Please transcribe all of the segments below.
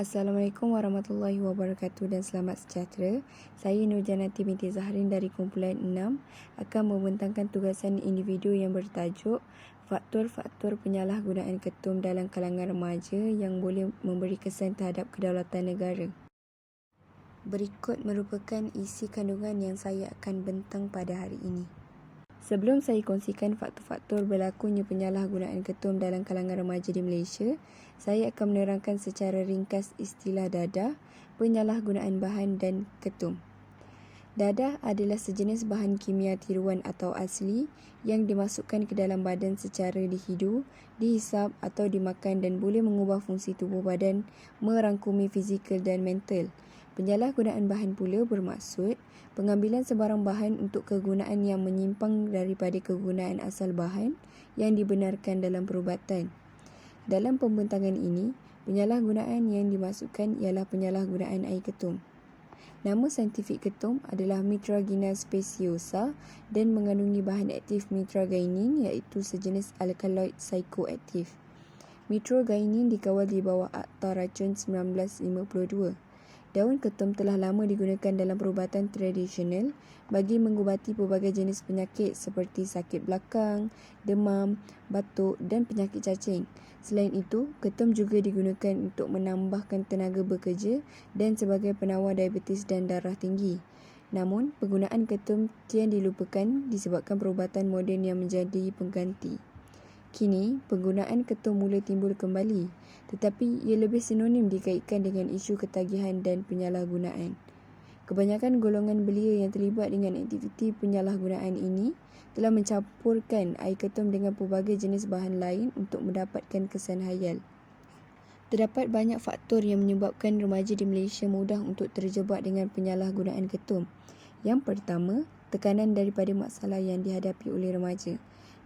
Assalamualaikum warahmatullahi wabarakatuh dan selamat sejahtera. Saya Nurjanati binti Zahrin dari kumpulan 6 akan membentangkan tugasan individu yang bertajuk faktor-faktor penyalahgunaan ketum dalam kalangan remaja yang boleh memberi kesan terhadap kedaulatan negara. Berikut merupakan isi kandungan yang saya akan bentang pada hari ini. Sebelum saya kongsikan faktor-faktor berlakunya penyalahgunaan ketum dalam kalangan remaja di Malaysia, saya akan menerangkan secara ringkas istilah dadah, penyalahgunaan bahan dan ketum. Dadah adalah sejenis bahan kimia tiruan atau asli yang dimasukkan ke dalam badan secara dihidu, dihisap atau dimakan dan boleh mengubah fungsi tubuh badan, merangkumi fizikal dan mental. Penyalahgunaan bahan pula bermaksud pengambilan sebarang bahan untuk kegunaan yang menyimpang daripada kegunaan asal bahan yang dibenarkan dalam perubatan. Dalam pembentangan ini, penyalahgunaan yang dimasukkan ialah penyalahgunaan air ketum. Nama saintifik ketum adalah Mitragina speciosa dan mengandungi bahan aktif mitragainin iaitu sejenis alkaloid psikoaktif. Mitragainin dikawal di bawah Akta Racun 1952. Daun ketum telah lama digunakan dalam perubatan tradisional bagi mengubati pelbagai jenis penyakit seperti sakit belakang, demam, batuk dan penyakit cacing. Selain itu, ketum juga digunakan untuk menambahkan tenaga bekerja dan sebagai penawar diabetes dan darah tinggi. Namun, penggunaan ketum kian dilupakan disebabkan perubatan moden yang menjadi pengganti. Kini, penggunaan ketum mula timbul kembali, tetapi ia lebih sinonim dikaitkan dengan isu ketagihan dan penyalahgunaan. Kebanyakan golongan belia yang terlibat dengan aktiviti penyalahgunaan ini telah mencampurkan air ketum dengan pelbagai jenis bahan lain untuk mendapatkan kesan hayal. Terdapat banyak faktor yang menyebabkan remaja di Malaysia mudah untuk terjebak dengan penyalahgunaan ketum. Yang pertama, tekanan daripada masalah yang dihadapi oleh remaja.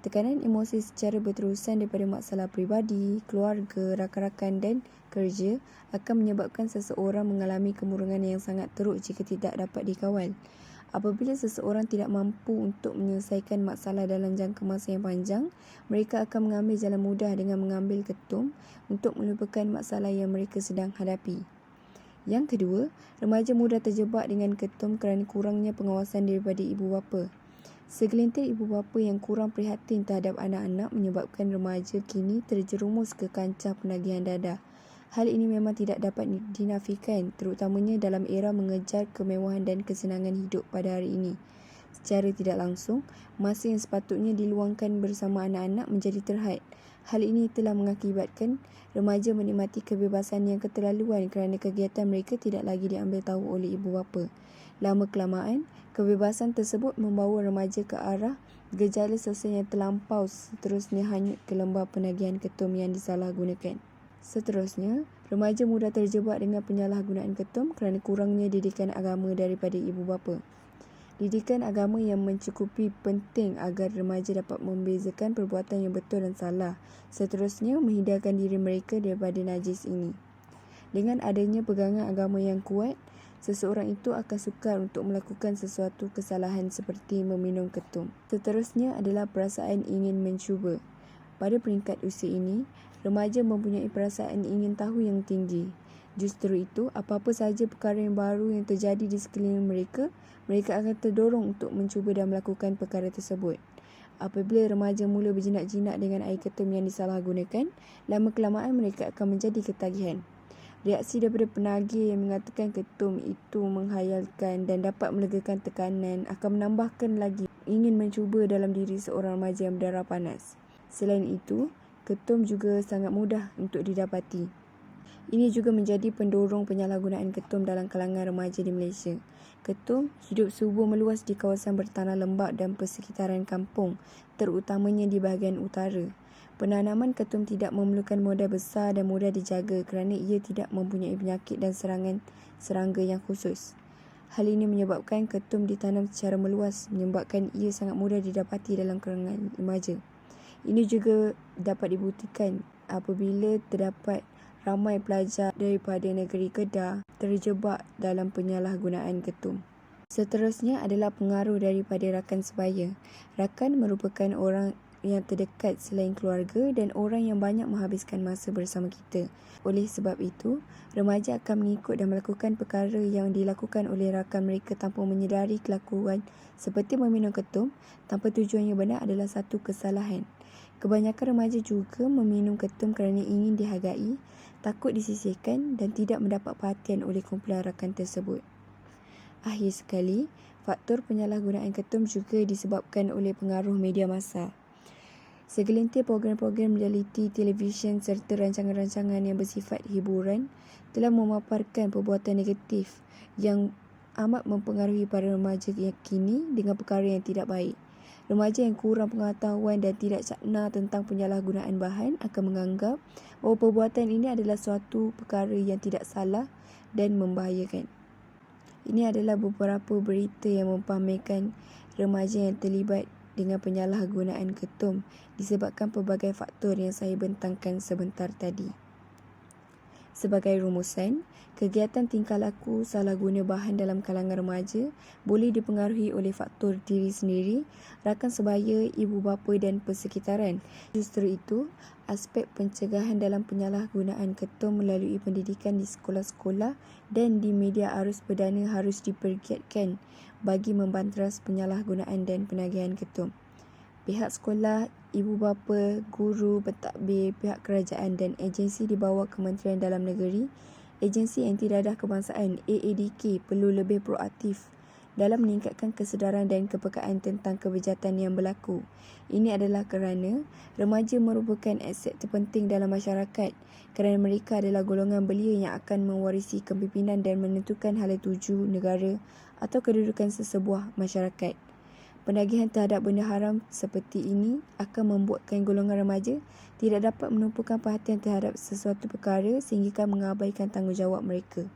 Tekanan emosi secara berterusan daripada masalah peribadi, keluarga, rakan-rakan dan kerja akan menyebabkan seseorang mengalami kemurungan yang sangat teruk jika tidak dapat dikawal. Apabila seseorang tidak mampu untuk menyelesaikan masalah dalam jangka masa yang panjang, mereka akan mengambil jalan mudah dengan mengambil ketum untuk melupakan masalah yang mereka sedang hadapi. Yang kedua, remaja mudah terjebak dengan ketum kerana kurangnya pengawasan daripada ibu bapa. Segelintir ibu bapa yang kurang prihatin terhadap anak-anak menyebabkan remaja kini terjerumus ke kancah penagihan dadah. Hal ini memang tidak dapat dinafikan, terutamanya dalam era mengejar kemewahan dan kesenangan hidup pada hari ini. Secara tidak langsung, masa yang sepatutnya diluangkan bersama anak-anak menjadi terhad. Hal ini telah mengakibatkan remaja menikmati kebebasan yang keterlaluan kerana kegiatan mereka tidak lagi diambil tahu oleh ibu bapa. Lama-kelamaan, kebebasan tersebut membawa remaja ke arah gejala sosial yang terlampau, seterusnya hanyut ke lembah penagihan ketum yang disalahgunakan. Seterusnya, remaja mudah terjebak dengan penyalahgunaan ketum kerana kurangnya didikan agama daripada ibu bapa. Didikan agama yang mencukupi penting agar remaja dapat membezakan perbuatan yang betul dan salah, seterusnya menghindarkan diri mereka daripada najis ini. Dengan adanya pegangan agama yang kuat, seseorang itu akan sukar untuk melakukan sesuatu kesalahan seperti meminum ketum. Seterusnya adalah perasaan ingin mencuba. Pada peringkat usia ini, remaja mempunyai perasaan ingin tahu yang tinggi. Justru itu, apa-apa sahaja perkara yang baru yang terjadi di sekeliling mereka, mereka akan terdorong untuk mencuba dan melakukan perkara tersebut. Apabila remaja mula berjinak-jinak dengan air ketum yang disalahgunakan, lama-kelamaan mereka akan menjadi ketagihan. Reaksi daripada penagih yang mengatakan ketum itu menghayalkan dan dapat melegakan tekanan akan menambahkan lagi ingin mencuba dalam diri seorang remaja yang berdarah panas. Selain itu, ketum juga sangat mudah untuk didapati. Ini juga menjadi pendorong penyalahgunaan ketum dalam kalangan remaja di Malaysia. Ketum hidup subur meluas di kawasan bertanah lembap dan persekitaran kampung, terutamanya di bahagian utara. Penanaman ketum tidak memerlukan modal besar dan mudah dijaga kerana ia tidak mempunyai penyakit dan serangan serangga yang khusus. Hal ini menyebabkan ketum ditanam secara meluas, menyebabkan ia sangat mudah didapati dalam kalangan remaja. Ini juga dapat dibuktikan apabila terdapat ramai pelajar daripada negeri Kedah terjebak dalam penyalahgunaan ketum. Seterusnya adalah pengaruh daripada rakan sebaya. Rakan merupakan orang yang terdekat selain keluarga dan orang yang banyak menghabiskan masa bersama kita. Oleh sebab itu, remaja akan mengikut dan melakukan perkara yang dilakukan oleh rakan mereka tanpa menyedari kelakuan seperti meminum ketum tanpa tujuan yang benar adalah satu kesalahan. Kebanyakan remaja juga meminum ketum kerana ingin dihargai, takut disisihkan dan tidak mendapat perhatian oleh kumpulan rakan tersebut. Akhir sekali, faktor penyalahgunaan ketum juga disebabkan oleh pengaruh media massa. Segelintir program-program realiti televisyen serta rancangan-rancangan yang bersifat hiburan telah memaparkan perbuatan negatif yang amat mempengaruhi para remaja yang kini dengan perkara yang tidak baik. Remaja yang kurang pengetahuan dan tidak cakna tentang penyalahgunaan bahan akan menganggap bahawa perbuatan ini adalah suatu perkara yang tidak salah dan membahayakan. Ini adalah beberapa berita yang mempamerkan remaja yang terlibat dengan penyalahgunaan ketum disebabkan pelbagai faktor yang saya bentangkan sebentar tadi. Sebagai rumusan, kegiatan tingkah laku salah guna bahan dalam kalangan remaja boleh dipengaruhi oleh faktor diri sendiri, rakan sebaya, ibu bapa dan persekitaran. Justru itu, aspek pencegahan dalam penyalahgunaan ketum melalui pendidikan di sekolah-sekolah dan di media arus perdana harus dipergiatkan bagi membanteras penyalahgunaan dan penagihan ketum. Pihak sekolah, ibu bapa, guru, pentadbir, pihak kerajaan dan agensi di bawah Kementerian Dalam Negeri, agensi Anti-Dadah Kebangsaan AADK perlu lebih proaktif dalam meningkatkan kesedaran dan kepekaan tentang kebejatan yang berlaku. Ini adalah kerana remaja merupakan aset terpenting dalam masyarakat kerana mereka adalah golongan belia yang akan mewarisi kepimpinan dan menentukan hala tuju negara atau kedudukan sesebuah masyarakat. Penagihan terhadap benda haram seperti ini akan membuatkan golongan remaja tidak dapat menumpukan perhatian terhadap sesuatu perkara sehingga mengabaikan tanggungjawab mereka.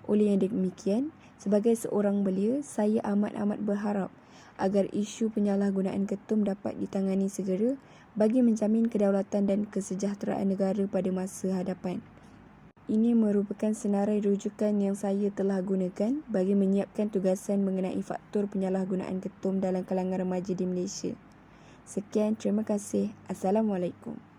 Oleh yang demikian, sebagai seorang belia, saya amat-amat berharap agar isu penyalahgunaan ketum dapat ditangani segera bagi menjamin kedaulatan dan kesejahteraan negara pada masa hadapan. Ini merupakan senarai rujukan yang saya telah gunakan bagi menyiapkan tugasan mengenai faktor penyalahgunaan ketum dalam kalangan remaja di Malaysia. Sekian, terima kasih. Assalamualaikum.